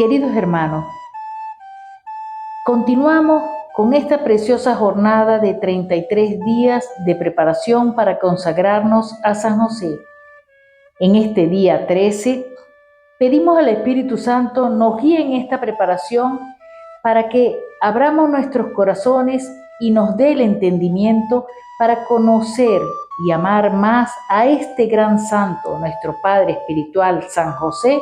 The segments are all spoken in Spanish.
Queridos hermanos, continuamos con esta preciosa jornada de 33 días de preparación para consagrarnos a San José. En este día 13, pedimos al Espíritu Santo nos guíe en esta preparación para que abramos nuestros corazones y nos dé el entendimiento para conocer y amar más a este gran santo, nuestro Padre espiritual, San José,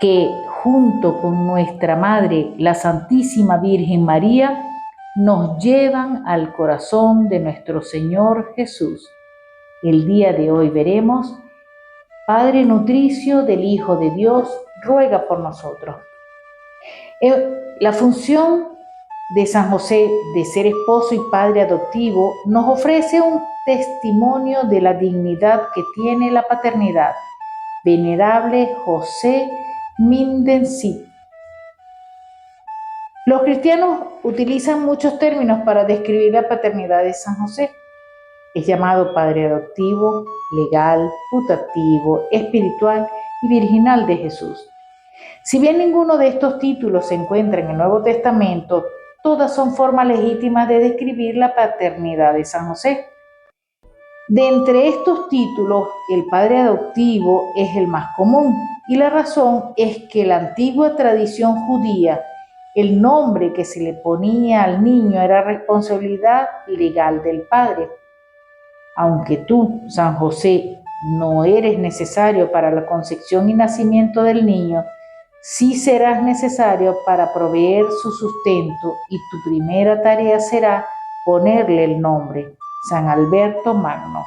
que junto con nuestra Madre, la Santísima Virgen María, nos llevan al corazón de nuestro Señor Jesús. El día de hoy veremos: Padre nutricio del Hijo de Dios, ruega por nosotros. La función de San José de ser esposo y padre adoptivo nos ofrece un testimonio de la dignidad que tiene la paternidad. Venerable José Mindensit. Los cristianos utilizan muchos términos para describir la paternidad de San José. Es llamado padre adoptivo, legal, putativo, espiritual y virginal de Jesús. Si bien ninguno de estos títulos se encuentra en el Nuevo Testamento, todas son formas legítimas de describir la paternidad de San José. De entre estos títulos, el padre adoptivo es el más común, y la razón es que la antigua tradición judía, el nombre que se le ponía al niño era responsabilidad legal del padre. Aunque tú, San José, no eres necesario para la concepción y nacimiento del niño, sí serás necesario para proveer su sustento, y tu primera tarea será ponerle el nombre, San Alberto Magno.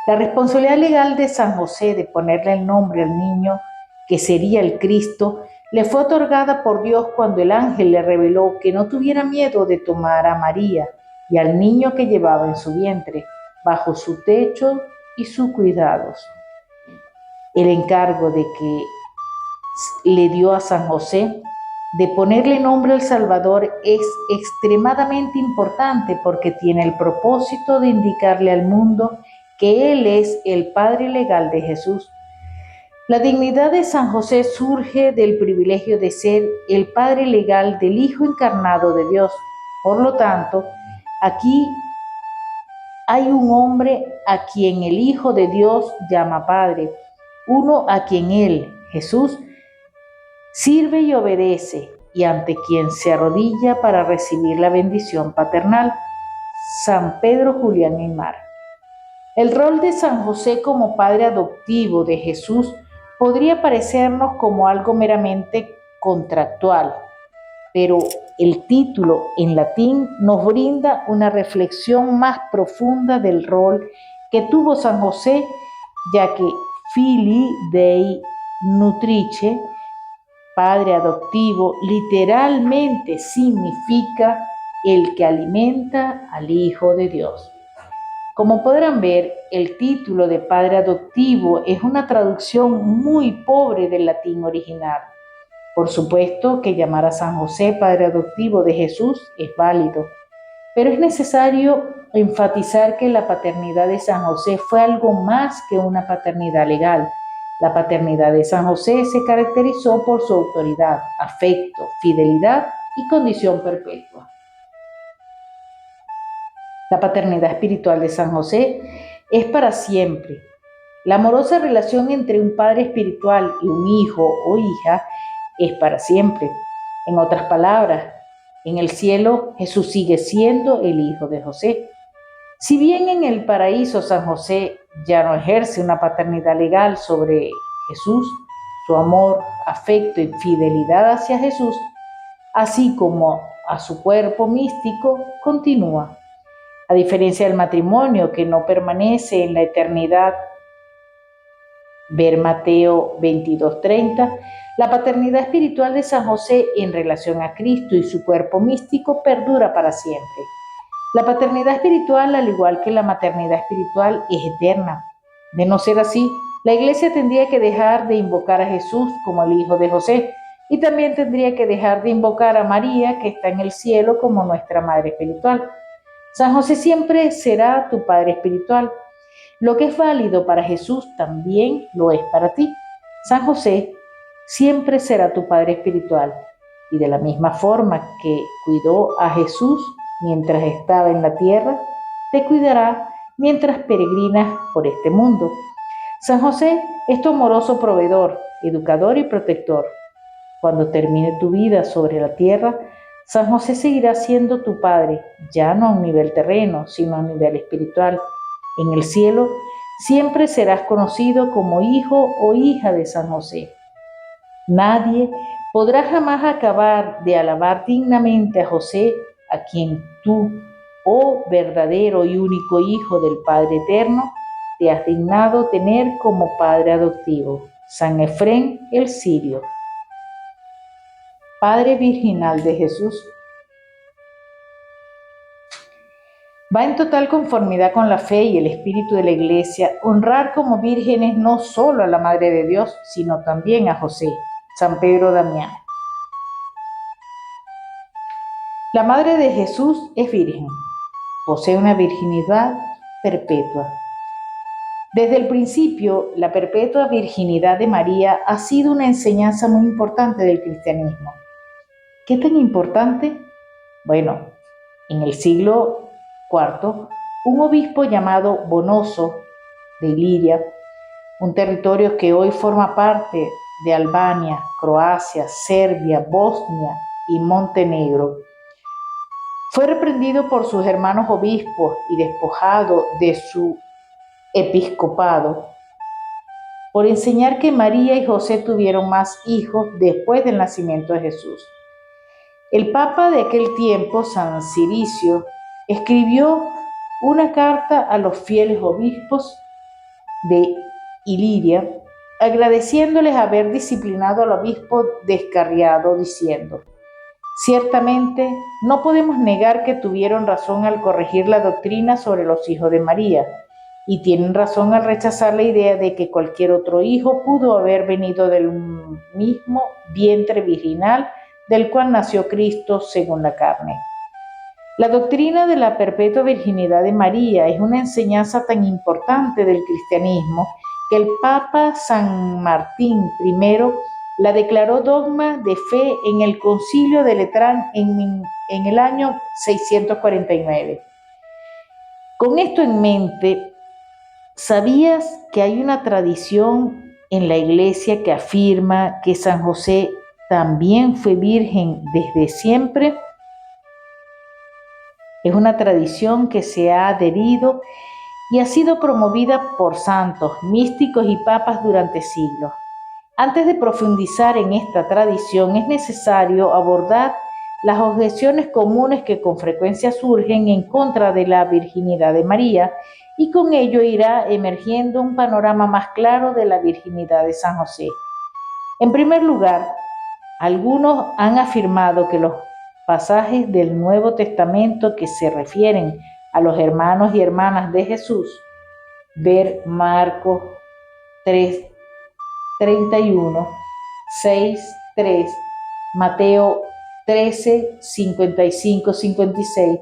La responsabilidad legal de San José de ponerle el nombre al niño, que sería el Cristo, le fue otorgada por Dios cuando el ángel le reveló que no tuviera miedo de tomar a María y al niño que llevaba en su vientre, bajo su techo y sus cuidados. El encargo de que le dio a San José de ponerle nombre al Salvador es extremadamente importante porque tiene el propósito de indicarle al mundo que Él es el Padre legal de Jesús. La dignidad de San José surge del privilegio de ser el Padre legal del Hijo encarnado de Dios. Por lo tanto, aquí hay un hombre a quien el Hijo de Dios llama Padre, uno a quien Él, Jesús, sirve y obedece, y ante quien se arrodilla para recibir la bendición paternal. San Pedro Julián Aymar. El rol de San José como padre adoptivo de Jesús podría parecernos como algo meramente contractual, pero el título en latín nos brinda una reflexión más profunda del rol que tuvo San José, ya que Filii Dei Nutrice, padre adoptivo, literalmente significa el que alimenta al Hijo de Dios. Como podrán ver, el título de padre adoptivo es una traducción muy pobre del latín original. Por supuesto que llamar a San José padre adoptivo de Jesús es válido, pero es necesario enfatizar que la paternidad de San José fue algo más que una paternidad legal. La paternidad de San José se caracterizó por su autoridad, afecto, fidelidad y condición perpetua. La paternidad espiritual de San José es para siempre. La amorosa relación entre un padre espiritual y un hijo o hija es para siempre. En otras palabras, en el cielo Jesús sigue siendo el Hijo de José. Si bien en el paraíso San José ya no ejerce una paternidad legal sobre Jesús, su amor, afecto y fidelidad hacia Jesús, así como a su cuerpo místico, continúa. A diferencia del matrimonio que no permanece en la eternidad, ver Mateo 22:30, la paternidad espiritual de San José en relación a Cristo y su cuerpo místico perdura para siempre. La paternidad espiritual, al igual que la maternidad espiritual, es eterna. De no ser así, la Iglesia tendría que dejar de invocar a Jesús como el Hijo de José, y también tendría que dejar de invocar a María, que está en el cielo, como nuestra Madre espiritual. San José siempre será tu Padre espiritual. Lo que es válido para Jesús también lo es para ti. San José siempre será tu Padre espiritual y de la misma forma que cuidó a Jesús mientras estaba en la tierra, te cuidará mientras peregrinas por este mundo. San José es tu amoroso proveedor, educador y protector. Cuando termine tu vida sobre la tierra, San José seguirá siendo tu Padre, ya no a un nivel terreno, sino a un nivel espiritual. En el cielo siempre serás conocido como hijo o hija de San José. Nadie podrá jamás acabar de alabar dignamente a José, a quien tú, oh verdadero y único Hijo del Padre Eterno, te has dignado tener como Padre adoptivo. San Efrén el Sirio. Padre Virginal de Jesús. Va en total conformidad con la fe y el espíritu de la Iglesia honrar como vírgenes no solo a la Madre de Dios, sino también a José. San Pedro Damián. La Madre de Jesús es virgen, posee una virginidad perpetua. Desde el principio, la perpetua virginidad de María ha sido una enseñanza muy importante del cristianismo. ¿Qué tan importante? Bueno, en el siglo IV, un obispo llamado Bonoso de Iliria, un territorio que hoy forma parte de Albania, Croacia, Serbia, Bosnia y Montenegro, fue reprendido por sus hermanos obispos y despojado de su episcopado por enseñar que María y José tuvieron más hijos después del nacimiento de Jesús. El papa de aquel tiempo, San Ciricio, escribió una carta a los fieles obispos de Iliria, agradeciéndoles haber disciplinado al obispo descarriado, diciendo: ciertamente no podemos negar que tuvieron razón al corregir la doctrina sobre los hijos de María, y tienen razón al rechazar la idea de que cualquier otro hijo pudo haber venido del mismo vientre virginal del cual nació Cristo según la carne. La doctrina de la perpetua virginidad de María es una enseñanza tan importante del cristianismo que el Papa San Martín I la declaró dogma de fe en el Concilio de Letrán en el año 649. Con esto en mente, ¿sabías que hay una tradición en la Iglesia que afirma que San José también fue virgen desde siempre? Es una tradición que se ha adherido y ha sido promovida por santos, místicos y papas durante siglos. Antes de profundizar en esta tradición, es necesario abordar las objeciones comunes que con frecuencia surgen en contra de la virginidad de María, y con ello irá emergiendo un panorama más claro de la virginidad de San José. En primer lugar, algunos han afirmado que los pasajes del Nuevo Testamento que se refieren a los hermanos y hermanas de Jesús, ver Marcos 3:31, 6:3, Mateo 13:55-56,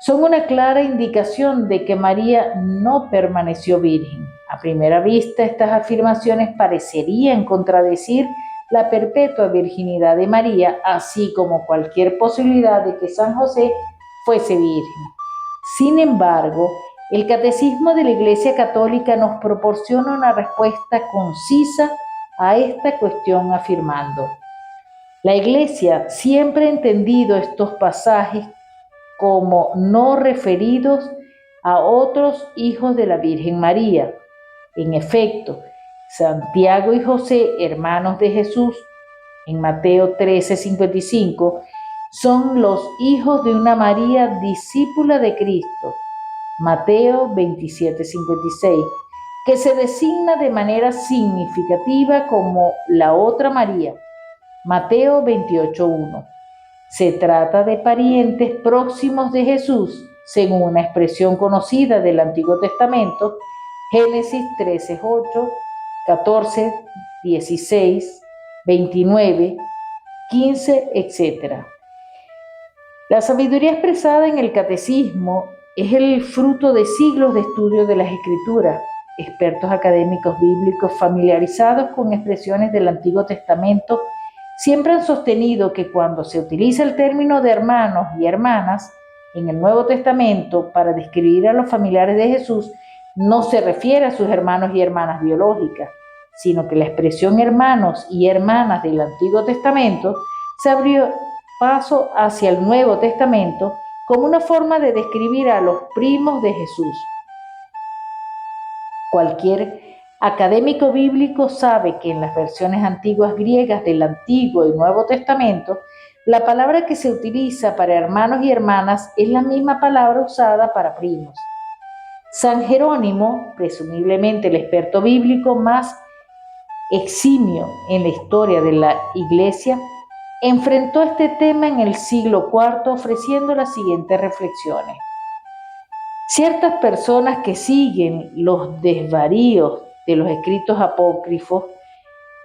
son una clara indicación de que María no permaneció virgen. A primera vista, estas afirmaciones parecerían contradecir la perpetua virginidad de María, así como cualquier posibilidad de que San José fuese virgen. Sin embargo, el Catecismo de la Iglesia Católica nos proporciona una respuesta concisa a esta cuestión afirmando: la Iglesia siempre ha entendido estos pasajes como no referidos a otros hijos de la Virgen María. En efecto, Santiago y José, hermanos de Jesús, en Mateo 13:55, son los hijos de una María discípula de Cristo, Mateo 27:56, que se designa de manera significativa como la otra María, Mateo 28:1. Se trata de parientes próximos de Jesús, según una expresión conocida del Antiguo Testamento, Génesis 13:8, 14, 16, 29, 15, etc. La sabiduría expresada en el Catecismo es el fruto de siglos de estudio de las Escrituras expertos académicos bíblicos familiarizados con expresiones del Antiguo Testamento siempre han sostenido que cuando se utiliza el término de hermanos y hermanas en el Nuevo Testamento para describir a los familiares de Jesús, no se refiere a sus hermanos y hermanas biológicas, sino que la expresión hermanos y hermanas del Antiguo Testamento se abrió paso hacia el Nuevo Testamento como una forma de describir a los primos de Jesús. Cualquier académico bíblico sabe que en las versiones antiguas griegas del Antiguo y Nuevo Testamento, la palabra que se utiliza para hermanos y hermanas es la misma palabra usada para primos. San Jerónimo, presumiblemente el experto bíblico más eximio en la historia de la Iglesia, enfrentó este tema en el siglo IV ofreciendo las siguientes reflexiones. Ciertas personas que siguen los desvaríos de los escritos apócrifos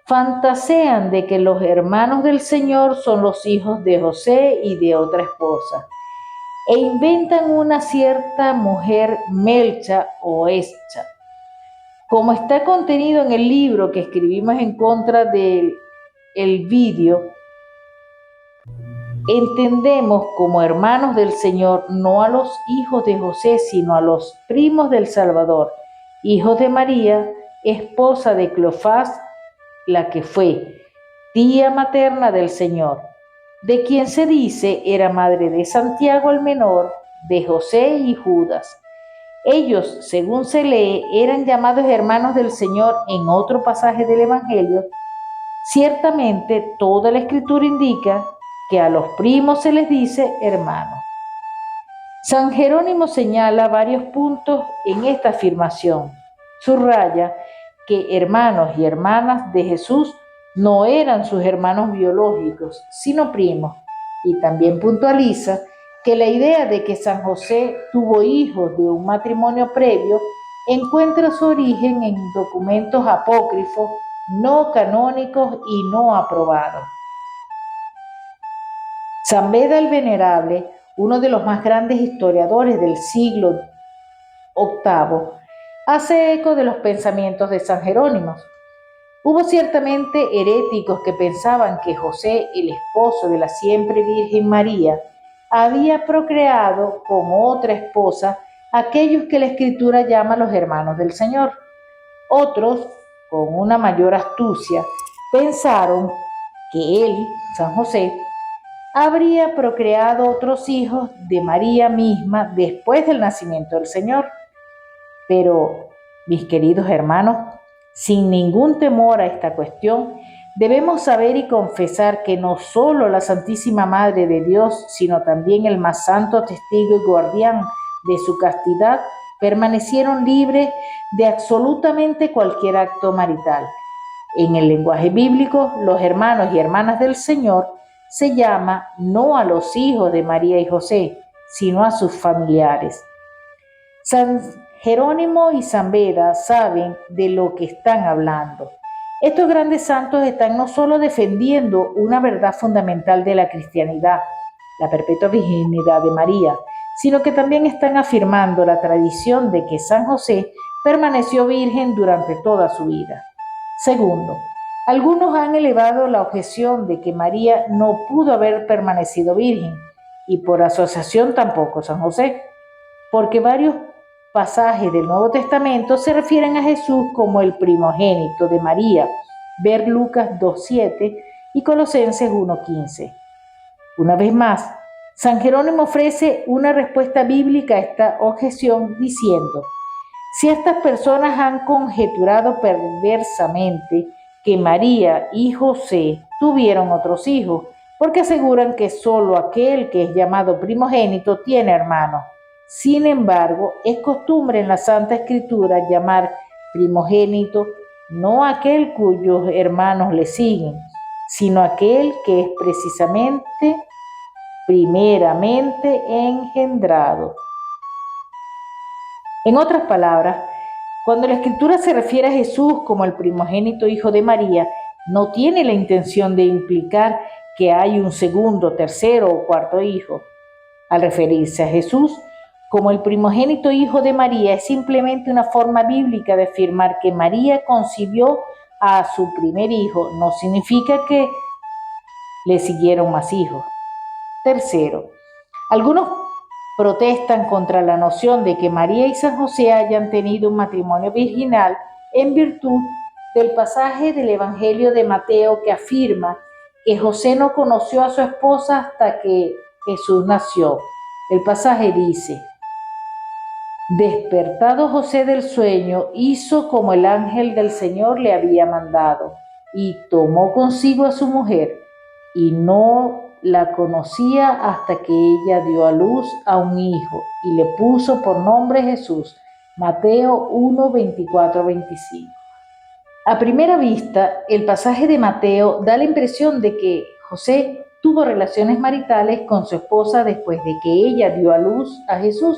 fantasean de que los hermanos del Señor son los hijos de José y de otra esposa, e inventan una cierta mujer Melcha o Escha. Como está contenido en el libro que escribimos en contra del vídeo, entendemos como hermanos del Señor no a los hijos de José, sino a los primos del Salvador, hijos de María, esposa de Cleofás, la que fue tía materna del Señor, de quien se dice era madre de Santiago el menor, de José y Judas. Ellos, según se lee, eran llamados hermanos del Señor en otro pasaje del Evangelio. Ciertamente, toda la Escritura indica que a los primos se les dice hermanos. San Jerónimo señala varios puntos en esta afirmación. Subraya que hermanos y hermanas de Jesús no eran sus hermanos biológicos, sino primos, y también puntualiza que la idea de que San José tuvo hijos de un matrimonio previo encuentra su origen en documentos apócrifos, no canónicos y no aprobados. San Beda el Venerable, uno de los más grandes historiadores del siglo VIII, hace eco de los pensamientos de San Jerónimo. Hubo ciertamente heréticos que pensaban que José, el esposo de la siempre Virgen María, había procreado con otra esposa aquellos que la Escritura llama los hermanos del Señor. Otros, con una mayor astucia, pensaron que él, San José, habría procreado otros hijos de María misma después del nacimiento del Señor. Pero, mis queridos hermanos, sin ningún temor a esta cuestión, debemos saber y confesar que no solo la Santísima Madre de Dios, sino también el más santo testigo y guardián de su castidad, permanecieron libres de absolutamente cualquier acto marital. En el lenguaje bíblico, los hermanos y hermanas del Señor se llama no a los hijos de María y José, sino a sus familiares. San Jerónimo y San Beda saben de lo que están hablando. Estos grandes santos están no solo defendiendo una verdad fundamental de la cristianidad, la perpetua virginidad de María, sino que también están afirmando la tradición de que San José permaneció virgen durante toda su vida. Segundo, algunos han elevado la objeción de que María no pudo haber permanecido virgen, y por asociación tampoco San José, porque varios pasajes del Nuevo Testamento se refieren a Jesús como el primogénito de María, ver Lucas 2:7 y Colosenses 1:15. Una vez más, San Jerónimo ofrece una respuesta bíblica a esta objeción diciendo: si estas personas han conjeturado perversamente que María y José tuvieron otros hijos, porque aseguran que solo aquel que es llamado primogénito tiene hermanos. Sin embargo, es costumbre en la Santa Escritura llamar primogénito no aquel cuyos hermanos le siguen, sino aquel que es precisamente primeramente engendrado. En otras palabras, cuando la Escritura se refiere a Jesús como el primogénito hijo de María, no tiene la intención de implicar que hay un segundo, tercero o cuarto hijo. Al referirse a Jesús como el primogénito hijo de María, es simplemente una forma bíblica de afirmar que María concibió a su primer hijo. No significa que le siguieron más hijos. Tercero, algunos protestan contra la noción de que María y San José hayan tenido un matrimonio virginal en virtud del pasaje del Evangelio de Mateo que afirma que José no conoció a su esposa hasta que Jesús nació. El pasaje dice: despertado José del sueño, hizo como el ángel del Señor le había mandado, y tomó consigo a su mujer, y no la conocía hasta que ella dio a luz a un hijo, y le puso por nombre Jesús. Mateo 1, 24, 25. A primera vista, el pasaje de Mateo da la impresión de que José tuvo relaciones maritales con su esposa después de que ella dio a luz a Jesús,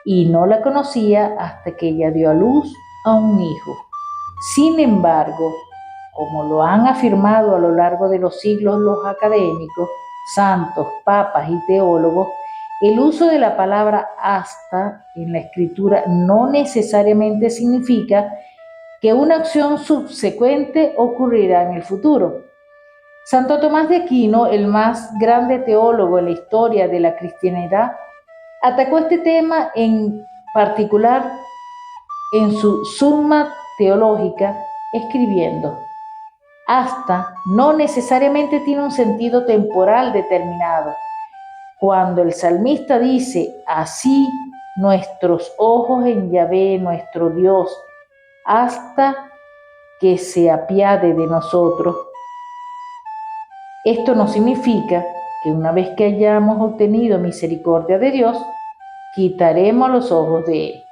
y no la conocía hasta que ella dio a luz a un hijo. Sin embargo, como lo han afirmado a lo largo de los siglos los académicos, santos, papas y teólogos, el uso de la palabra hasta en la escritura no necesariamente significa que una acción subsecuente ocurrirá en el futuro. Santo Tomás de Aquino, el más grande teólogo en la historia de la cristianidad, atacó este tema en particular en su Summa Teológica, escribiendo: hasta no necesariamente tiene un sentido temporal determinado. Cuando el salmista dice: así nuestros ojos en Yahvé, nuestro Dios, hasta que se apiade de nosotros, esto no significa que una vez que hayamos obtenido misericordia de Dios, quitaremos los ojos de Él.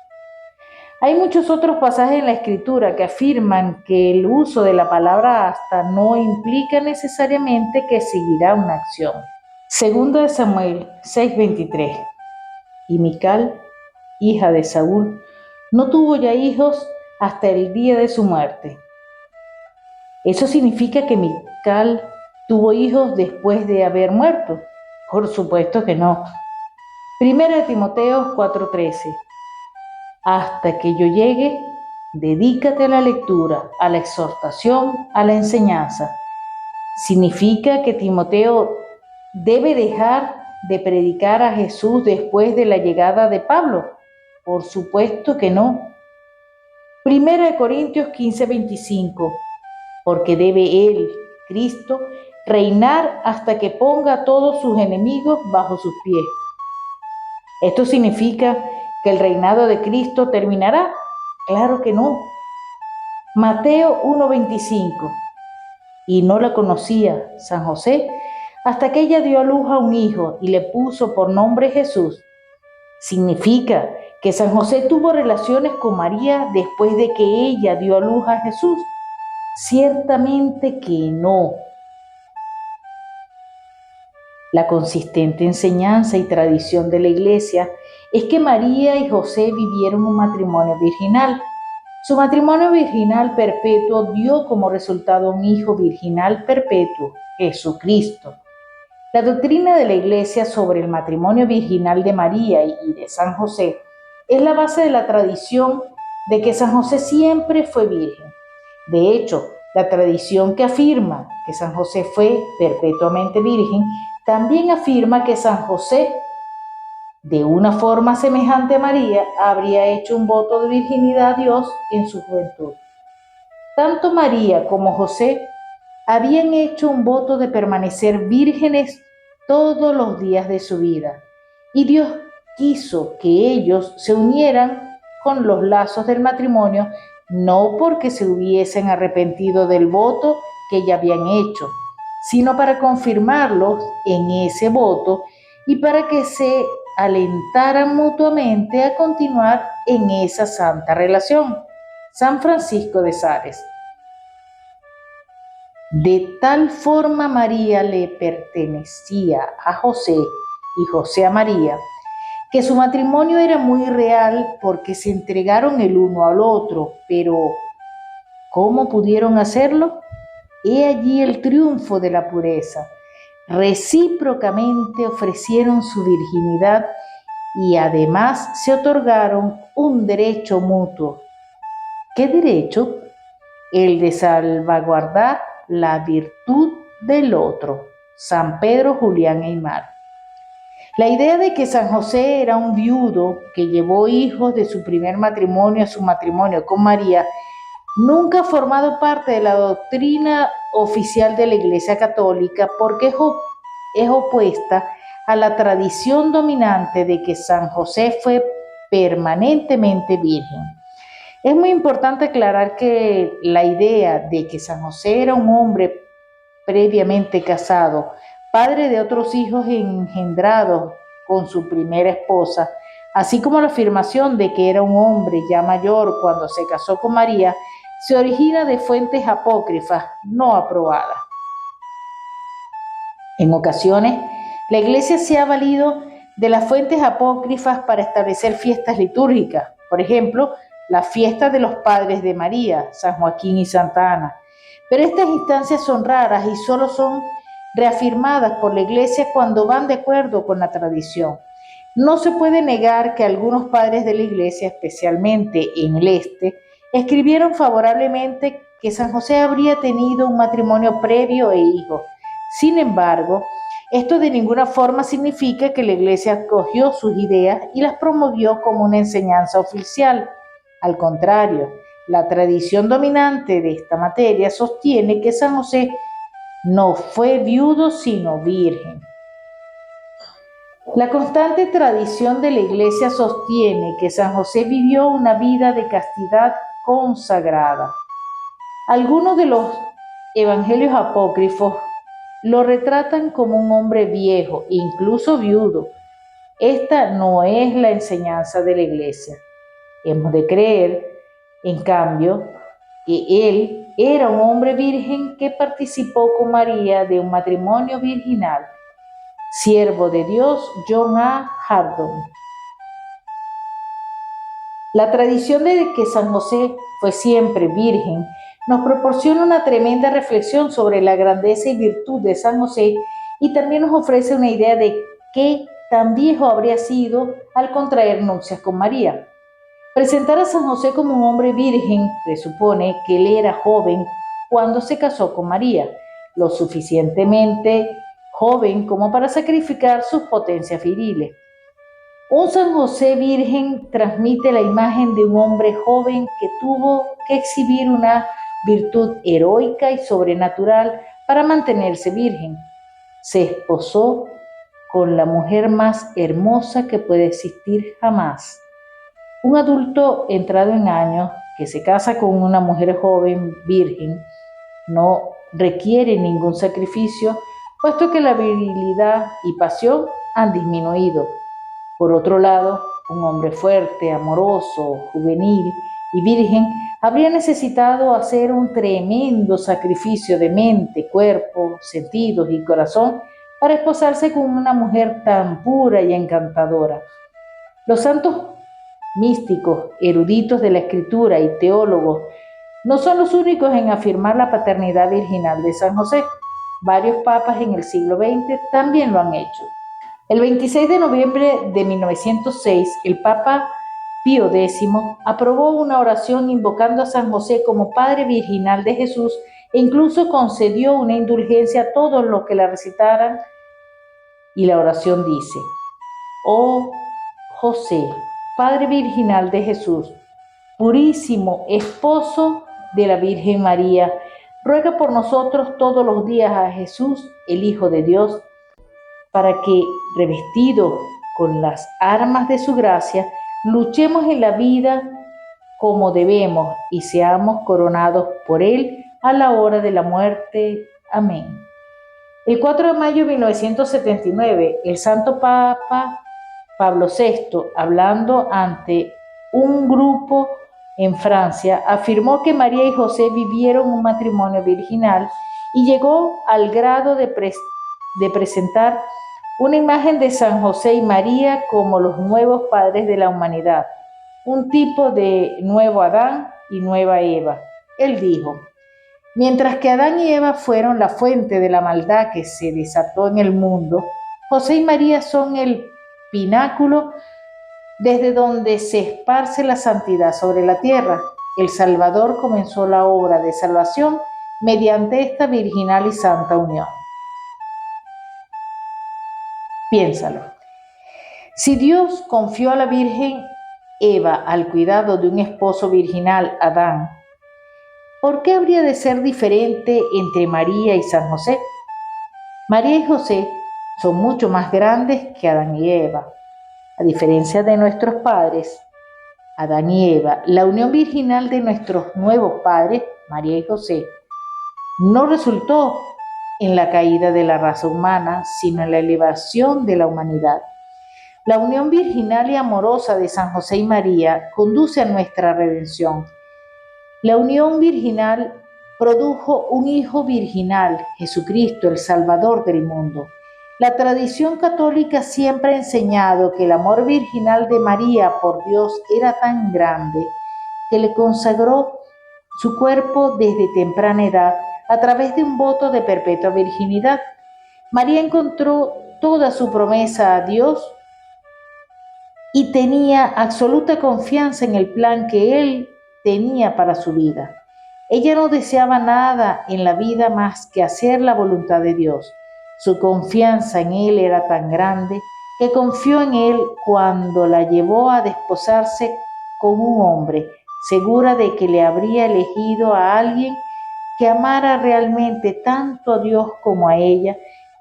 Hay muchos otros pasajes en la Escritura que afirman que el uso de la palabra hasta no implica necesariamente que seguirá una acción. Segundo de Samuel 6:23. Y Mical, hija de Saúl, no tuvo ya hijos hasta el día de su muerte. ¿Eso significa que Mical tuvo hijos después de haber muerto? Por supuesto que no. Primera de Timoteo 4:13. Hasta que yo llegue, dedícate a la lectura, a la exhortación, a la enseñanza. ¿Significa que Timoteo debe dejar de predicar a Jesús después de la llegada de Pablo? Por supuesto que no. Primera de Corintios 15:25. Porque debe Él, Cristo, reinar hasta que ponga a todos sus enemigos bajo sus pies. ¿Esto significa que el reinado de Cristo terminará? Claro que no. Mateo 1:25. Y no la conocía San José hasta que ella dio a luz a un hijo y le puso por nombre Jesús. ¿Significa que San José tuvo relaciones con María después de que ella dio a luz a Jesús? Ciertamente que no. La consistente enseñanza y tradición de la Iglesia es que María y José vivieron un matrimonio virginal. Su matrimonio virginal perpetuo dio como resultado un hijo virginal perpetuo, Jesucristo. La doctrina de la Iglesia sobre el matrimonio virginal de María y de San José es la base de la tradición de que San José siempre fue virgen. De hecho, la tradición que afirma que San José fue perpetuamente virgen también afirma que San José, de una forma semejante a María, habría hecho un voto de virginidad a Dios en su juventud. Tanto María como José habían hecho un voto de permanecer vírgenes todos los días de su vida, y Dios quiso que ellos se unieran con los lazos del matrimonio, no porque se hubiesen arrepentido del voto que ya habían hecho, sino para confirmarlos en ese voto y para que se alentaran mutuamente a continuar en esa santa relación. San Francisco de Sales. De tal forma María le pertenecía a José y José a María, que su matrimonio era muy real porque se entregaron el uno al otro, pero ¿cómo pudieron hacerlo? He allí el triunfo de la pureza. Recíprocamente ofrecieron su virginidad y además se otorgaron un derecho mutuo. ¿Qué derecho? El de salvaguardar la virtud del otro. San Pedro, Julián e Aimar. La idea de que San José era un viudo que llevó hijos de su primer matrimonio a su matrimonio con María nunca ha formado parte de la doctrina oficial de la Iglesia Católica porque es opuesta a la tradición dominante de que San José fue permanentemente virgen. Es muy importante aclarar que la idea de que San José era un hombre previamente casado, padre de otros hijos engendrados con su primera esposa, así como la afirmación de que era un hombre ya mayor cuando se casó con María, se origina de fuentes apócrifas no aprobadas. En ocasiones, la Iglesia se ha valido de las fuentes apócrifas para establecer fiestas litúrgicas, por ejemplo, la fiesta de los padres de María, San Joaquín y Santa Ana. Pero estas instancias son raras y solo son reafirmadas por la Iglesia cuando van de acuerdo con la tradición. No se puede negar que algunos padres de la Iglesia, especialmente en el este, escribieron favorablemente que San José habría tenido un matrimonio previo e hijos. Sin embargo, esto de ninguna forma significa que la Iglesia acogió sus ideas y las promovió como una enseñanza oficial. Al contrario, la tradición dominante de esta materia sostiene que San José no fue viudo sino virgen. La constante tradición de la Iglesia sostiene que San José vivió una vida de castidad consagrada. Algunos de los evangelios apócrifos lo retratan como un hombre viejo, incluso viudo. Esta no es la enseñanza de la Iglesia. Hemos de creer, en cambio, que él era un hombre virgen que participó con María de un matrimonio virginal. Siervo de Dios, John A. Hardon. La tradición de que San José fue siempre virgen nos proporciona una tremenda reflexión sobre la grandeza y virtud de San José y también nos ofrece una idea de qué tan viejo habría sido al contraer nupcias con María. Presentar a San José como un hombre virgen presupone que él era joven cuando se casó con María, lo suficientemente joven como para sacrificar sus potencias viriles. Un San José virgen transmite la imagen de un hombre joven que tuvo que exhibir una virtud heroica y sobrenatural para mantenerse virgen. Se esposó con la mujer más hermosa que puede existir jamás. Un adulto entrado en años que se casa con una mujer joven virgen no requiere ningún sacrificio, puesto que la virilidad y pasión han disminuido. Por otro lado, un hombre fuerte, amoroso, juvenil y virgen habría necesitado hacer un tremendo sacrificio de mente, cuerpo, sentidos y corazón para esposarse con una mujer tan pura y encantadora. Los santos místicos, eruditos de la escritura y teólogos no son los únicos en afirmar la paternidad virginal de San José. Varios papas en el siglo XX también lo han hecho. El 26 de noviembre de 1906, el Papa Pío X aprobó una oración invocando a San José como Padre Virginal de Jesús e incluso concedió una indulgencia a todos los que la recitaran. Y la oración dice: Oh José, Padre Virginal de Jesús, purísimo esposo de la Virgen María, ruega por nosotros todos los días a Jesús, el Hijo de Dios, para que, revestido con las armas de su gracia, luchemos en la vida como debemos y seamos coronados por Él a la hora de la muerte. Amén. El 4 de mayo de 1979, el Santo Papa Pablo VI, hablando ante un grupo en Francia, afirmó que María y José vivieron un matrimonio virginal y llegó al grado de presentar una imagen de San José y María como los nuevos padres de la humanidad, un tipo de nuevo Adán y nueva Eva. Él dijo: mientras que Adán y Eva fueron la fuente de la maldad que se desató en el mundo, José y María son el pináculo desde donde se esparce la santidad sobre la tierra. El Salvador comenzó la obra de salvación mediante esta virginal y santa unión. Piénsalo. Si Dios confió a la Virgen Eva al cuidado de un esposo virginal, Adán, ¿por qué habría de ser diferente entre María y San José? María y José son mucho más grandes que Adán y Eva. A diferencia de nuestros padres, Adán y Eva, la unión virginal de nuestros nuevos padres, María y José, no resultó en la caída de la raza humana, sino en la elevación de la humanidad. La unión virginal y amorosa de San José y María conduce a nuestra redención. La unión virginal produjo un hijo virginal, Jesucristo, el Salvador del mundo. La tradición católica siempre ha enseñado que el amor virginal de María por Dios era tan grande que le consagró su cuerpo desde temprana edad a través de un voto de perpetua virginidad. María encontró toda su promesa a Dios y tenía absoluta confianza en el plan que Él tenía para su vida. Ella no deseaba nada en la vida más que hacer la voluntad de Dios. Su confianza en Él era tan grande que confió en Él cuando la llevó a desposarse con un hombre, segura de que le habría elegido a alguien que amara realmente tanto a Dios como a ella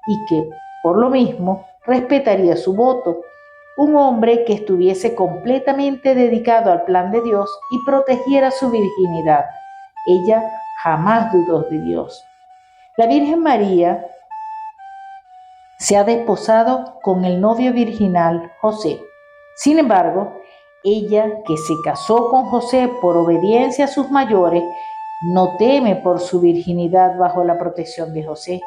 y que, por lo mismo, respetaría su voto. Un hombre que estuviese completamente dedicado al plan de Dios y protegiera su virginidad. Ella jamás dudó de Dios. La Virgen María se ha desposado con el novio virginal José. Sin embargo, ella, que se casó con José por obediencia a sus mayores, no teme por su virginidad bajo la protección de José.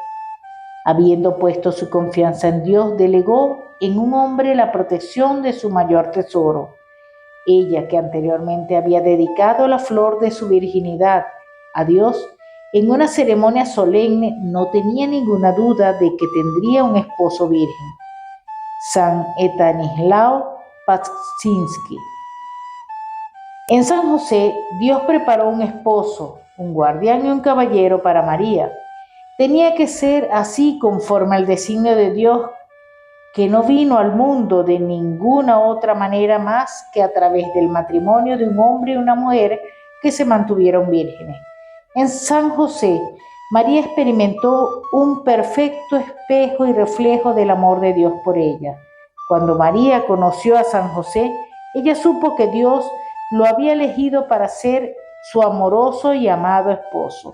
Habiendo puesto su confianza en Dios, delegó en un hombre la protección de su mayor tesoro. Ella, que anteriormente había dedicado la flor de su virginidad a Dios, en una ceremonia solemne no tenía ninguna duda de que tendría un esposo virgen. San Estanislao Paczynski. En San José, Dios preparó un esposo, un guardián y un caballero para María. Tenía que ser así conforme al designio de Dios, que no vino al mundo de ninguna otra manera más que a través del matrimonio de un hombre y una mujer que se mantuvieron vírgenes. En San José, María experimentó un perfecto espejo y reflejo del amor de Dios por ella. Cuando María conoció a San José, ella supo que Dios lo había elegido para ser su amoroso y amado esposo.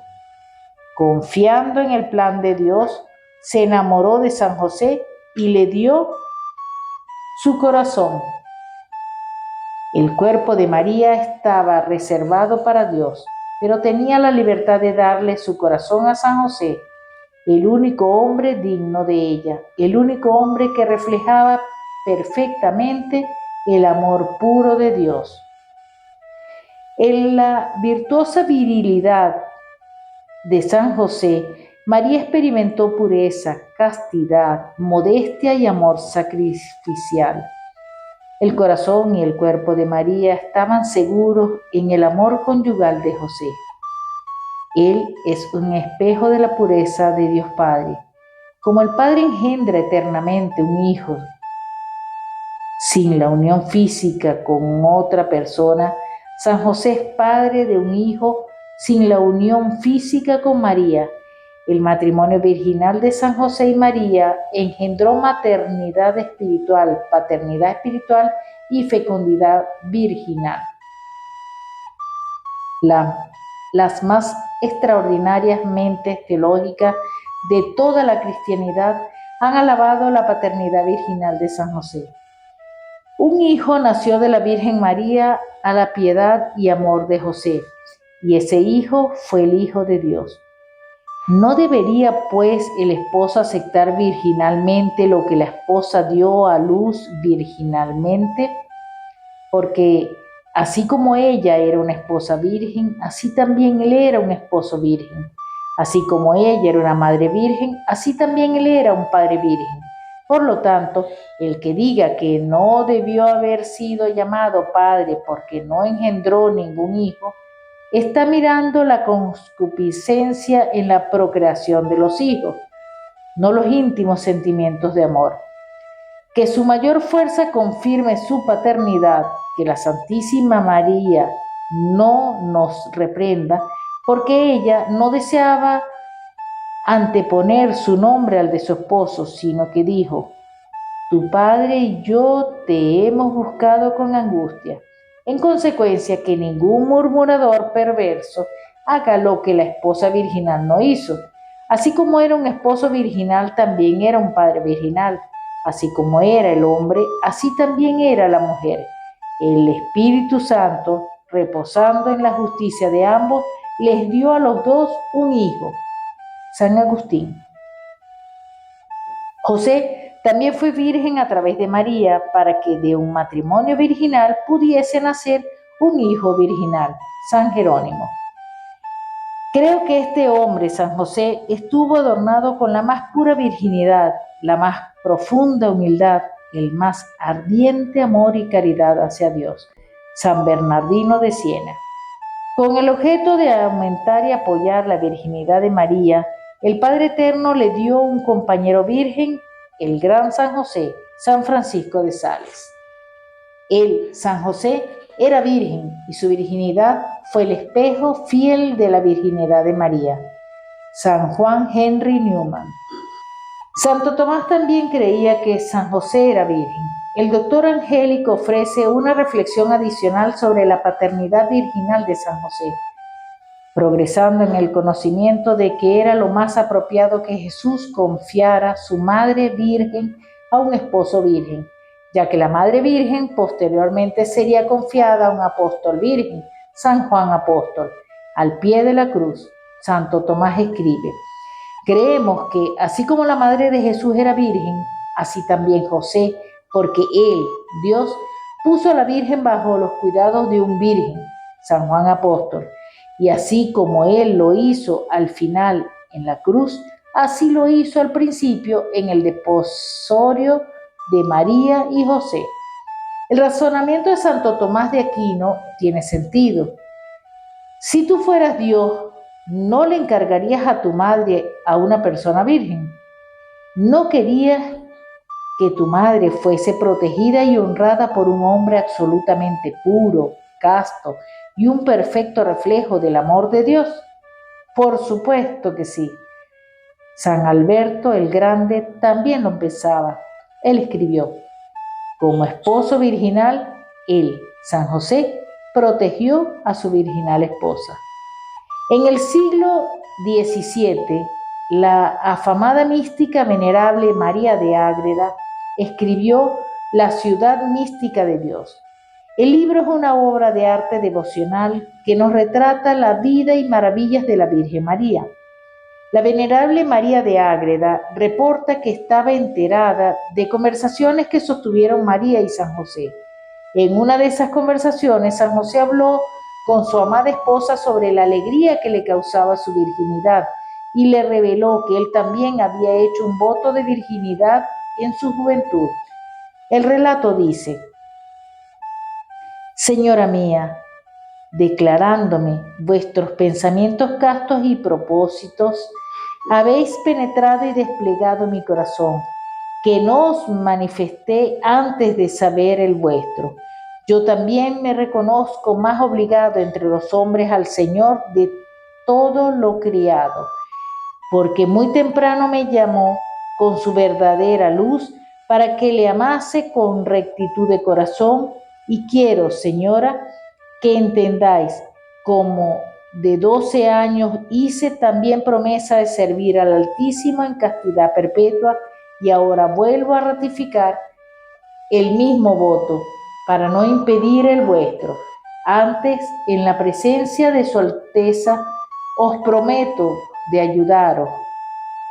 Confiando en el plan de Dios, se enamoró de San José y le dio su corazón. El cuerpo de María estaba reservado para Dios, pero tenía la libertad de darle su corazón a San José, el único hombre digno de ella, el único hombre que reflejaba perfectamente el amor puro de Dios. En la virtuosa virilidad de San José, María experimentó pureza, castidad, modestia y amor sacrificial. El corazón y el cuerpo de María estaban seguros en el amor conyugal de José. Él es un espejo de la pureza de Dios Padre. Como el Padre engendra eternamente un hijo sin la unión física con otra persona, San José es padre de un hijo sin la unión física con María. El matrimonio virginal de San José y María engendró maternidad espiritual, paternidad espiritual y fecundidad virginal. Las más extraordinarias mentes teológicas de toda la cristianidad han alabado la paternidad virginal de San José. Un hijo nació de la Virgen María a la piedad y amor de José, y ese hijo fue el Hijo de Dios. ¿No debería, pues, el esposo aceptar virginalmente lo que la esposa dio a luz virginalmente? Porque así como ella era una esposa virgen, así también él era un esposo virgen. Así como ella era una madre virgen, así también él era un padre virgen. Por lo tanto, el que diga que no debió haber sido llamado padre porque no engendró ningún hijo, está mirando la concupiscencia en la procreación de los hijos, no los íntimos sentimientos de amor. Que su mayor fuerza confirme su paternidad, que la Santísima María no nos reprenda, porque ella no deseaba anteponer su nombre al de su esposo, sino que dijo: tu padre y yo te hemos buscado con angustia. En consecuencia, que ningún murmurador perverso haga lo que la esposa virginal no hizo. Así como era un esposo virginal, también era un padre virginal. Así como era el hombre, así también era la mujer. El Espíritu Santo, reposando en la justicia de ambos, les dio a los dos un hijo. San Agustín. José también fue virgen a través de María para que de un matrimonio virginal pudiese nacer un hijo virginal. San Jerónimo. Creo que este hombre, San José, estuvo adornado con la más pura virginidad, la más profunda humildad, el más ardiente amor y caridad hacia Dios. San Bernardino de Siena. Con el objeto de aumentar y apoyar la virginidad de María, el Padre Eterno le dio un compañero virgen, el gran San José, San Francisco de Sales. Él, San José, era virgen y su virginidad fue el espejo fiel de la virginidad de María. San Juan Henry Newman. Santo Tomás también creía que San José era virgen. El doctor Angélico ofrece una reflexión adicional sobre la paternidad virginal de San José, progresando en el conocimiento de que era lo más apropiado que Jesús confiara su madre virgen a un esposo virgen, ya que la madre virgen posteriormente sería confiada a un apóstol virgen, San Juan Apóstol. Al pie de la cruz, Santo Tomás escribe: creemos que así como la madre de Jesús era virgen, así también José, porque él, Dios, puso a la virgen bajo los cuidados de un virgen, San Juan Apóstol. Y así como él lo hizo al final en la cruz, así lo hizo al principio en el desposorio de María y José. El razonamiento de Santo Tomás de Aquino tiene sentido. Si tú fueras Dios, ¿no le encargarías a tu madre a una persona virgen? ¿No querías que tu madre fuese protegida y honrada por un hombre absolutamente puro, casto y un perfecto reflejo del amor de Dios? Por supuesto que sí. San Alberto el Grande también lo pensaba. Él escribió: como esposo virginal, él, San José, protegió a su virginal esposa. En el siglo XVII, la afamada mística venerable María de Ágreda escribió La ciudad mística de Dios. El libro es una obra de arte devocional que nos retrata la vida y maravillas de la Virgen María. La venerable María de Ágreda reporta que estaba enterada de conversaciones que sostuvieron María y San José. En una de esas conversaciones, San José habló con su amada esposa sobre la alegría que le causaba su virginidad y le reveló que él también había hecho un voto de virginidad en su juventud. El relato dice: Señora mía, declarándome vuestros pensamientos castos y propósitos, habéis penetrado y desplegado mi corazón, que no os manifesté antes de saber el vuestro. Yo también me reconozco más obligado entre los hombres al Señor de todo lo criado, porque muy temprano me llamó con su verdadera luz para que le amase con rectitud de corazón, y quiero, Señora, que entendáis como de 12 años hice también promesa de servir al Altísimo en castidad perpetua, y ahora vuelvo a ratificar el mismo voto para no impedir el vuestro. Antes, en la presencia de su Alteza, os prometo de ayudaros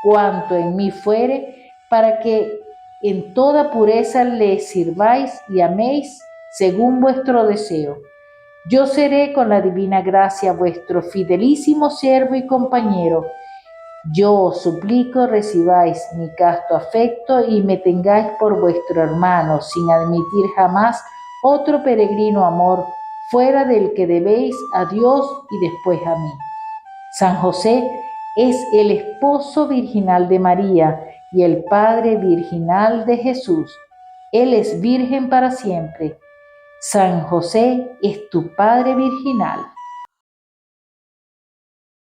cuanto en mí fuere, para que en toda pureza le sirváis y améis según vuestro deseo. Yo seré con la divina gracia vuestro fidelísimo siervo y compañero, Yo os suplico recibáis mi casto afecto y me tengáis por vuestro hermano, sin admitir jamás otro peregrino amor fuera del que debéis a Dios y después a mí. San José es el esposo virginal de María y el padre virginal de Jesús. Él es virgen para siempre. San José es tu padre virginal.